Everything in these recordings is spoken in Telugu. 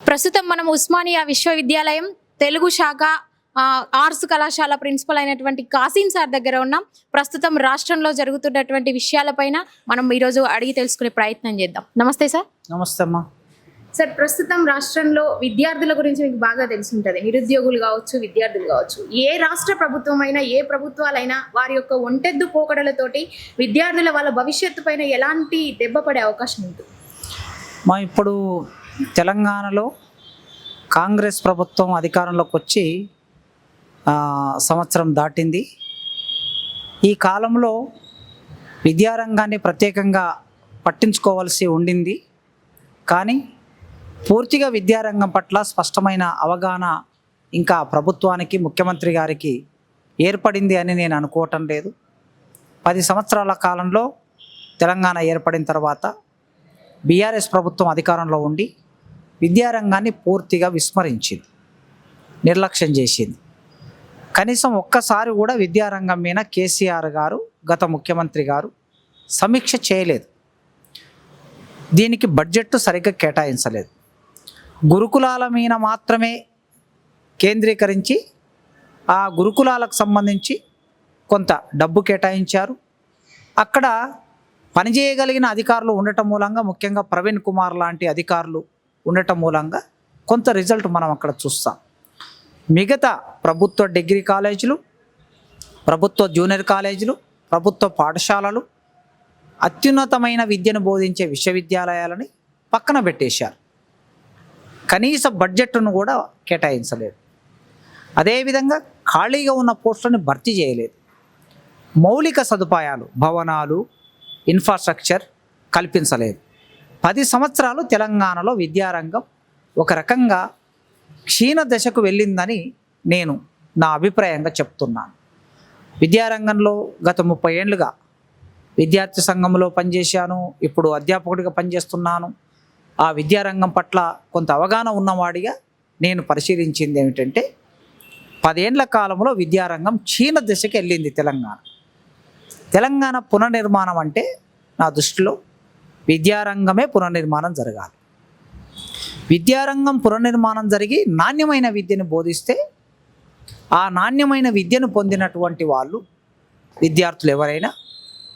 ప్రస్తుతం మనం ఉస్మానియా విశ్వవిద్యాలయం తెలుగు శాఖ ఆర్ట్స్ కళాశాల ప్రిన్సిపల్ అయినటువంటి కాసిం సార్ దగ్గర ఉన్నాం. ప్రస్తుతం రాష్ట్రంలో జరుగుతున్నటువంటి విషయాలపైన మనం ఈరోజు అడిగి తెలుసుకునే ప్రయత్నం చేద్దాం. నమస్తే సార్. నమస్తే అమ్మా. సార్, ప్రస్తుతం రాష్ట్రంలో విద్యార్థుల గురించి మీకు బాగా తెలిసి ఉంటుంది. నిరుద్యోగులు కావచ్చు, విద్యార్థులు కావచ్చు. ఏ రాష్ట్ర ప్రభుత్వం అయినా, ఏ ప్రభుత్వాలైనా వారి యొక్క ఒంటెద్దు పోకడలతోటి విద్యార్థుల వాళ్ళ భవిష్యత్తు పైన ఎలాంటి దెబ్బ పడే అవకాశం ఉంటుంది? ఇప్పుడు తెలంగాణలో కాంగ్రెస్ ప్రభుత్వం అధికారంలోకి వచ్చి సంవత్సరం దాటింది. ఈ కాలంలో విద్యారంగాన్ని ప్రత్యేకంగా పట్టించుకోవాల్సి ఉండింది. కానీ పూర్తిగా విద్యారంగం పట్ల స్పష్టమైన అవగాహన ఇంకా ప్రభుత్వానికి, ముఖ్యమంత్రి గారికి ఏర్పడింది అని నేను అనుకోవటం లేదు. 10 సంవత్సరాల కాలంలో తెలంగాణ ఏర్పడిన తర్వాత బీఆర్ఎస్ ప్రభుత్వం అధికారంలో ఉండి విద్యారంగాన్ని పూర్తిగా విస్మరించింది, నిర్లక్ష్యం చేసింది. కనీసం ఒక్కసారి కూడా విద్యారంగం మీద కేసీఆర్ గారు, గత ముఖ్యమంత్రి గారు సమీక్ష చేయలేదు. దీనికి బడ్జెట్ సరిగ్గా కేటాయించలేదు. గురుకులాల మీద మాత్రమే కేంద్రీకరించి ఆ గురుకులాలకు సంబంధించి కొంత డబ్బు కేటాయించారు. అక్కడ పనిచేయగలిగిన అధికారులు ఉండటం మూలంగా, ముఖ్యంగా ప్రవీణ్ కుమార్ లాంటి అధికారులు ఉండటం మూలంగా కొంత రిజల్ట్ మనం అక్కడ చూస్తాం. మిగతా ప్రభుత్వ డిగ్రీ కాలేజీలు, ప్రభుత్వ జూనియర్ కాలేజీలు, ప్రభుత్వ పాఠశాలలు, అత్యున్నతమైన విద్యను బోధించే విశ్వవిద్యాలయాలని పక్కన పెట్టేశారు. కనీస బడ్జెట్ను కూడా కేటాయించలేదు. అదేవిధంగా ఖాళీగా ఉన్న పోస్టులను భర్తీ చేయలేదు. మౌలిక సదుపాయాలు, భవనాలు, ఇన్ఫ్రాస్ట్రక్చర్ కల్పించలేదు. 10 సంవత్సరాలు తెలంగాణలో విద్యారంగం ఒక రకంగా క్షీణ దశకు వెళ్ళిందని నేను నా అభిప్రాయంగా చెప్తున్నాను. విద్యారంగంలో గత 30 ఏళ్ళుగా విద్యార్థి సంఘంలో పనిచేశాను. ఇప్పుడు అధ్యాపకుడిగా పనిచేస్తున్నాను. ఆ విద్యారంగం పట్ల కొంత అవగాహన ఉన్నవాడిగా నేను పరిశీలించింది ఏమిటంటే, 10 ఏళ్ల కాలంలో విద్యారంగం క్షీణ దశకి వెళ్ళింది తెలంగాణ పునర్నిర్మాణం అంటే నా దృష్టిలో విద్యారంగమే పునర్నిర్మాణం జరగాలి. విద్యారంగం పునర్నిర్మాణం జరిగి నాణ్యమైన విద్యను బోధిస్తే ఆ నాణ్యమైన విద్యను పొందినటువంటి వాళ్ళు, విద్యార్థులు ఎవరైనా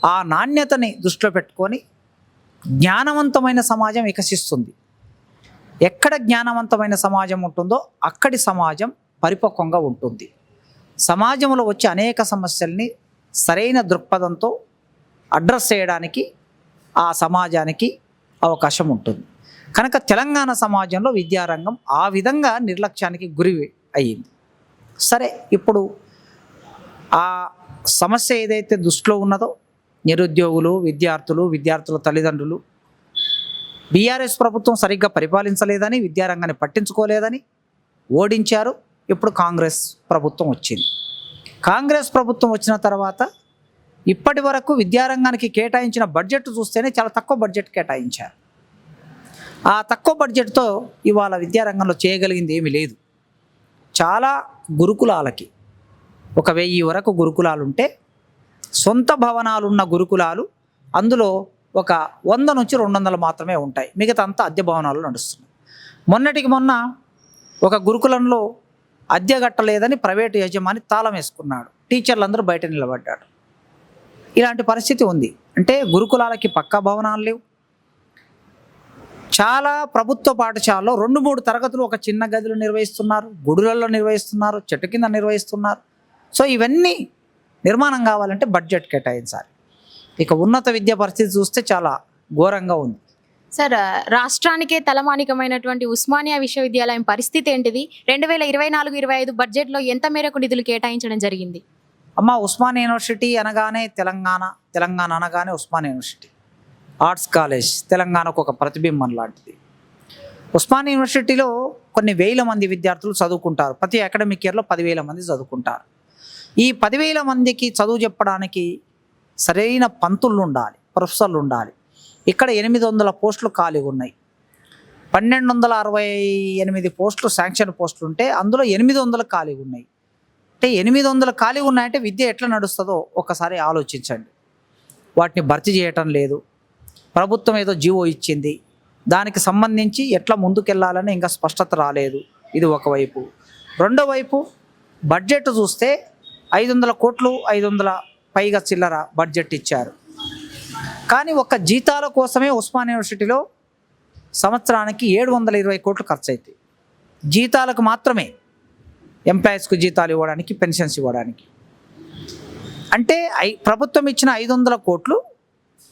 ఆ నాణ్యతని దృష్టిలో పెట్టుకొని జ్ఞానవంతమైన సమాజం వికసిస్తుంది. ఎక్కడ జ్ఞానవంతమైన సమాజం ఉంటుందో అక్కడి సమాజం పరిపక్వంగా ఉంటుంది. సమాజంలో వచ్చే అనేక సమస్యల్ని సరైన దృక్పథంతో అడ్రస్ చేయడానికి ఆ సమాజానికి అవకాశం ఉంటుంది. కనుక తెలంగాణ సమాజంలో విద్యారంగం ఆ విధంగా నిర్లక్ష్యానికి గురి అయ్యింది. సరే, ఇప్పుడు ఆ సమస్య ఏదైతే దృష్టిలో ఉన్నదో, నిరుద్యోగులు, విద్యార్థుల తల్లిదండ్రులు బీఆర్ఎస్ ప్రభుత్వం సరిగ్గా పరిపాలించలేదని, విద్యారంగాన్ని పట్టించుకోలేదని ఓడించారు. ఇప్పుడు కాంగ్రెస్ ప్రభుత్వం వచ్చింది. కాంగ్రెస్ ప్రభుత్వం వచ్చిన తర్వాత ఇప్పటి వరకు విద్యారంగానికి కేటాయించిన బడ్జెట్ చూస్తేనే చాలా తక్కువ బడ్జెట్ కేటాయించారు. ఆ తక్కువ బడ్జెట్తో ఇవాళ విద్యారంగంలో చేయగలిగింది ఏమీ లేదు. చాలా గురుకులాలకి 1000 వరకు గురుకులాలు ఉంటే, సొంత భవనాలున్న గురుకులాలు అందులో ఒక 100 నుంచి 200 మాత్రమే ఉంటాయి. మిగతా అంతా అద్దె భవనాలు నడుస్తున్నాయి. మొన్నటికి మొన్న ఒక గురుకులంలో అద్దె కట్టలేదని ప్రైవేటు యజమాని తాళం వేసుకున్నాడు. టీచర్లందరూ బయట నిలబడ్డాడు. ఇలాంటి పరిస్థితి ఉంది. అంటే గురుకులాలకి పక్కా భవనాలు లేవు. చాలా ప్రభుత్వ పాఠశాలలో 2-3 తరగతులు ఒక చిన్న గదిలో నిర్వహిస్తున్నారు, గుడులలో నిర్వహిస్తున్నారు, చెట్టు కింద నిర్వహిస్తున్నారు. సో ఇవన్నీ నిర్మాణం కావాలంటే బడ్జెట్ కేటాయించాలి. ఇక ఉన్నత విద్యా పరిస్థితి చూస్తే చాలా ఘోరంగా ఉంది. సార్, రాష్ట్రానికే తలమానికమైనటువంటి ఉస్మానియా విశ్వవిద్యాలయం పరిస్థితి ఏంటిది? 2024-25 బడ్జెట్లో ఎంత మేరకు నిధులు కేటాయించడం జరిగింది? ఉస్మానియా యూనివర్సిటీ అనగానే తెలంగాణ అనగానే ఉస్మానియా యూనివర్సిటీ ఆర్ట్స్ కాలేజ్ తెలంగాణకు ఒక ప్రతిబింబం లాంటిది. ఉస్మానియా యూనివర్సిటీలో కొన్ని వేల మంది విద్యార్థులు చదువుకుంటారు. ప్రతి అకాడమిక్ ఇయర్లో 10,000 మంది చదువుకుంటారు. ఈ 10,000 మందికి చదువు చెప్పడానికి సరైన పంతులు ఉండాలి, ప్రొఫెసర్లు ఉండాలి. ఇక్కడ 800 పోస్టులు ఖాళీగా ఉన్నాయి. 1268 పోస్టులు శాంక్షన్ పోస్టులు ఉంటే అందులో 800 ఖాళీగా ఉన్నాయి. అంటే 800 ఖాళీగా ఉన్నాయంటే విద్య ఎట్లా నడుస్తుందో ఒకసారి ఆలోచించండి. వాటిని భర్తీ చేయటం లేదు. ప్రభుత్వం ఏదో జీవో ఇచ్చింది, దానికి సంబంధించి ఎట్లా ముందుకెళ్లాలని ఇంకా స్పష్టత రాలేదు. ఇది ఒకవైపు. రెండో వైపు బడ్జెట్ చూస్తే 500 కోట్లు 500 పైగా చిల్లర బడ్జెట్ ఇచ్చారు. కానీ ఒక్క జీతాల కోసమే ఉస్మానియా యూనివర్సిటీలో సంవత్సరానికి 720 కోట్లు ఖర్చు అవుతాయి. జీతాలకు మాత్రమే, ఎంప్లాయీస్కు జీతాలు ఇవ్వడానికి, పెన్షన్స్ ఇవ్వడానికి. అంటే ప్రభుత్వం ఇచ్చిన 500 కోట్లు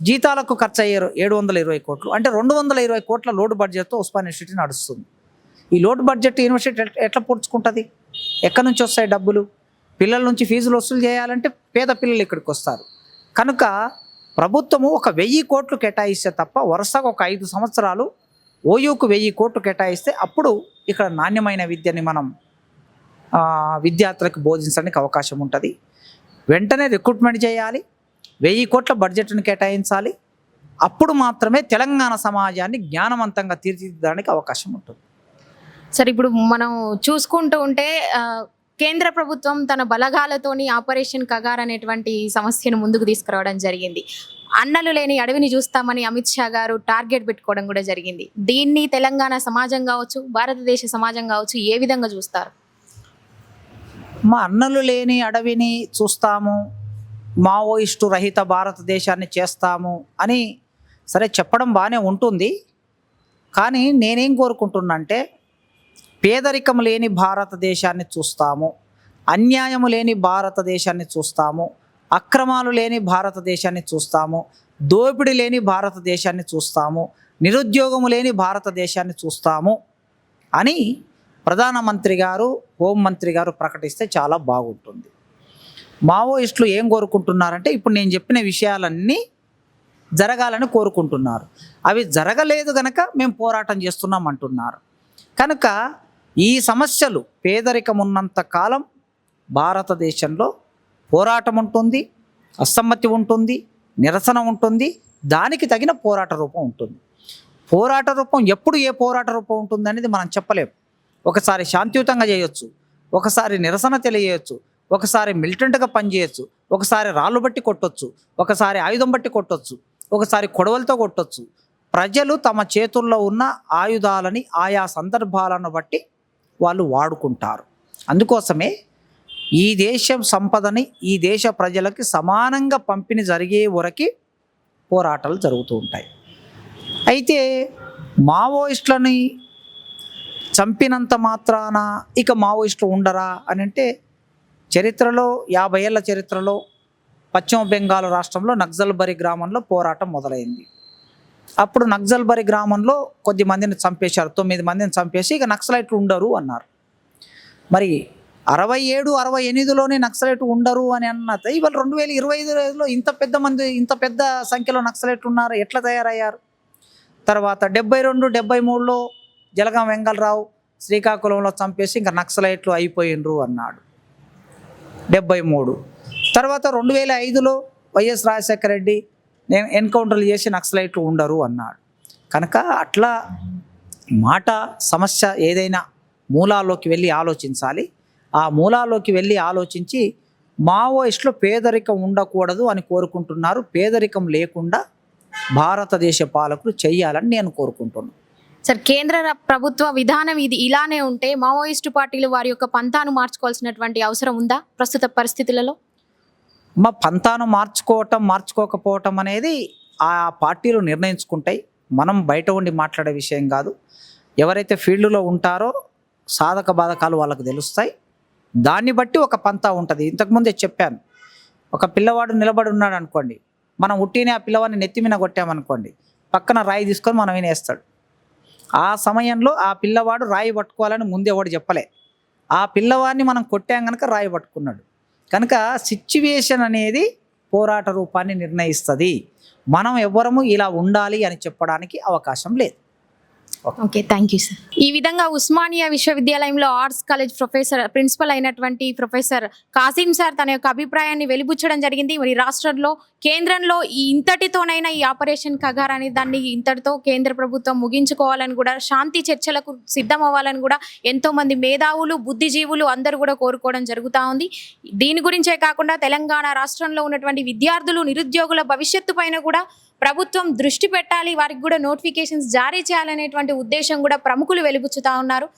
జీతాలకు ఖర్చు అయ్యారు 720 కోట్లు. అంటే 220 కోట్ల లోటు బడ్జెట్తో ఉస్మానియా యూనివర్సిటీ నడుస్తుంది. ఈ లోటు బడ్జెట్ యూనివర్సిటీ ఎట్లా పూడ్చుకుంటుంది? ఎక్కడి నుంచి వస్తాయి డబ్బులు? పిల్లల నుంచి ఫీజులు వసూలు చేయాలంటే పేద పిల్లలు ఇక్కడికి వస్తారు. కనుక ప్రభుత్వము ఒక 1000 కోట్లు కేటాయిస్తే తప్ప వరుసగా ఒక 5 సంవత్సరాలు ఓయూకు 1000 కోట్లు కేటాయిస్తే అప్పుడు ఇక్కడ నాణ్యమైన విద్యని మనం విద్యార్థులకు బోధించడానికి అవకాశం ఉంటుంది. వెంటనే రిక్రూట్మెంట్ చేయాలి, 1000 కోట్ల బడ్జెట్ను కేటాయించాలి. అప్పుడు మాత్రమే తెలంగాణ సమాజాన్ని జ్ఞానవంతంగా తీర్చిదిద్దడానికి అవకాశం ఉంటుంది. సరే, ఇప్పుడు మనం చూసుకుంటూ ఉంటే కేంద్ర ప్రభుత్వం తన బలగాలతోని ఆపరేషన్ కగార్ అనేటువంటి సమస్యను ముందుకు తీసుకురావడం జరిగింది. అన్నలు లేని అడవిని చూస్తామని అమిత్ షా గారు టార్గెట్ పెట్టుకోవడం కూడా జరిగింది. దీన్ని తెలంగాణ సమాజం కావచ్చు, భారతదేశ సమాజం కావచ్చు, ఏ విధంగా చూస్తారు? మా అన్నలు లేని అడవిని చూస్తాము, మావోయిస్టు రహిత భారతదేశాన్ని చేస్తాము అని సరే చెప్పడం బాగానే ఉంటుంది. కానీ నేనేం కోరుకుంటున్నా అంటే పేదరికం లేని భారతదేశాన్ని చూస్తాము, అన్యాయము లేని భారతదేశాన్ని చూస్తాము, అక్రమాలు లేని భారతదేశాన్ని చూస్తాము, దోపిడీ లేని భారతదేశాన్ని చూస్తాము, నిరుద్యోగము లేని భారతదేశాన్ని చూస్తాము అని ప్రధానమంత్రి గారు, హోంమంత్రి గారు ప్రకటిస్తే చాలా బాగుంటుంది. మావోయిస్టులు ఏం కోరుకుంటున్నారంటే ఇప్పుడు నేను చెప్పిన విషయాలన్నీ జరగాలని కోరుకుంటున్నారు. అవి జరగలేదు కనుక మేము పోరాటం చేస్తున్నాం అంటున్నారు. కనుక ఈ సమస్యలు, పేదరికం ఉన్నంత కాలం భారతదేశంలో పోరాటం ఉంటుంది, అసమ్మతి ఉంటుంది, నిరసన ఉంటుంది, దానికి తగిన పోరాట రూపం ఉంటుంది. పోరాట రూపం ఎప్పుడు ఏ పోరాట రూపం ఉంటుంది అనేది మనం చెప్పలేము. ఒకసారి శాంతియుతంగా చేయొచ్చు, ఒకసారి నిరసన తెలియజేయచ్చు, ఒకసారి మిలిటెంట్గా పనిచేయచ్చు, ఒకసారి రాళ్ళు బట్టి కొట్టొచ్చు, ఒకసారి ఆయుధం బట్టి కొట్టొచ్చు, ఒకసారి కొడవలతో కొట్టొచ్చు. ప్రజలు తమ చేతుల్లో ఉన్న ఆయుధాలని ఆయా సందర్భాలను బట్టి వాళ్ళు వాడుకుంటారు. అందుకోసమే ఈ దేశం సంపదని ఈ దేశ ప్రజలకి సమానంగా పంపిణీ జరిగే వరకు పోరాటాలు జరుగుతూ ఉంటాయి. అయితే మావోయిస్టులని చంపినంత మాత్రాన ఇక మావోయిస్టులు ఉండరా అని అంటే, చరిత్రలో 50 ఏళ్ల చరిత్రలో పశ్చిమ బెంగాల్ రాష్ట్రంలో నక్సల్బరీ గ్రామంలో పోరాటం మొదలైంది. అప్పుడు నక్సల్బరీ గ్రామంలో కొద్ది మందిని చంపేశారు, 9 మందిని చంపేసి ఇక నక్సలైట్లు ఉండరు అన్నారు. మరి 67, 68లోనే నక్సలైట్లు ఉండరు అని అన్నది ఇవాళ 2025లో ఇంత పెద్ద సంఖ్యలో నక్సలైట్లు ఉన్నారు, ఎట్లా తయారయ్యారు? తర్వాత 72, 73లో జలగం వెంగళరావు శ్రీకాకుళంలో చంపేసి ఇంకా నక్సలైట్లు అయిపోయినరు అన్నాడు. 73 తర్వాత 2005లో వైఎస్ రాజశేఖర రెడ్డి ఎన్కౌంటర్లు చేసి నక్సలైట్లు ఉండరు అన్నాడు. కనుక అట్లా సమస్య ఏదైనా మూలాల్లోకి వెళ్ళి ఆలోచించాలి. ఆ మూలాల్లోకి వెళ్ళి ఆలోచించి మావోయిస్టులు పేదరికం ఉండకూడదు అని కోరుకుంటున్నారు. పేదరికం లేకుండా భారతదేశ పాలకులు చెయ్యాలని నేను కోరుకుంటున్నాను. సార్, కేంద్ర ప్రభుత్వ విధానం ఇది ఇలానే ఉంటే మావోయిస్టు పార్టీలు వారి యొక్క పంతాను మార్చుకోవాల్సినటువంటి అవసరం ఉందా ప్రస్తుత పరిస్థితులలో? మా పంతాను మార్చుకోకపోవటం అనేది ఆ పార్టీలు నిర్ణయించుకుంటాయి. మనం బయట ఉండి మాట్లాడే విషయం కాదు. ఎవరైతే ఫీల్డ్లో ఉంటారో సాధక బాధకాలు వాళ్ళకు తెలుస్తాయి. దాన్ని బట్టి ఒక పంతా ఉంటుంది. ఇంతకుముందే చెప్పాను, ఒక పిల్లవాడు నిలబడి ఉన్నాడు అనుకోండి, మనం ఉట్టినే ఆ పిల్లవాడిని నెత్తి మీద కొట్టామనుకోండి, పక్కన రాయి తీసుకొని మనం వినేస్తాడు. ఆ సమయంలో ఆ పిల్లవాడు రాయి పట్టుకోవాలని ముందే ఎవడు చెప్పలే. ఆ పిల్లవాడిని మనం కొట్టాం కనుక రాయి పట్టుకున్నాడు. కనుక సిచ్యువేషన్ అనేది పోరాట రూపాన్ని నిర్ణయిస్తుంది. మనం ఎవ్వరము ఇలా ఉండాలి అని చెప్పడానికి అవకాశం లేదు. Okay, thank you sir. ఈ విధంగా ఉస్మానియా విశ్వవిద్యాలయంలో ఆర్ట్స్ కాలేజ్ ప్రిన్సిపల్ అయినటువంటి ప్రొఫెసర్ కాసిం సార్ తన యొక్క అభిప్రాయాన్ని వెలిబుచ్చడం జరిగింది. మరి రాష్ట్రంలో, కేంద్రంలో ఇంతటితోనైనా ఈ ఆపరేషన్ కగార్ అనే దాన్ని ఇంతటితో కేంద్ర ప్రభుత్వం ముగించుకోవాలని కూడా, శాంతి చర్చలకు సిద్ధం అవ్వాలని కూడా ఎంతో మంది మేధావులు, బుద్ధిజీవులు అందరూ కూడా కోరుకోవడం జరుగుతూ ఉంది. దీని గురించే కాకుండా తెలంగాణ రాష్ట్రంలో ఉన్నటువంటి విద్యార్థులు, నిరుద్యోగుల భవిష్యత్తు పైన కూడా ప్రభుత్వం దృష్టి పెట్టాలి, వారికి కూడా నోటిఫికేషన్స్ జారీ చేయాలనేటువంటి ఉద్దేశం కూడా ప్రముఖులు వెలిబుచ్చుతా ఉన్నారు.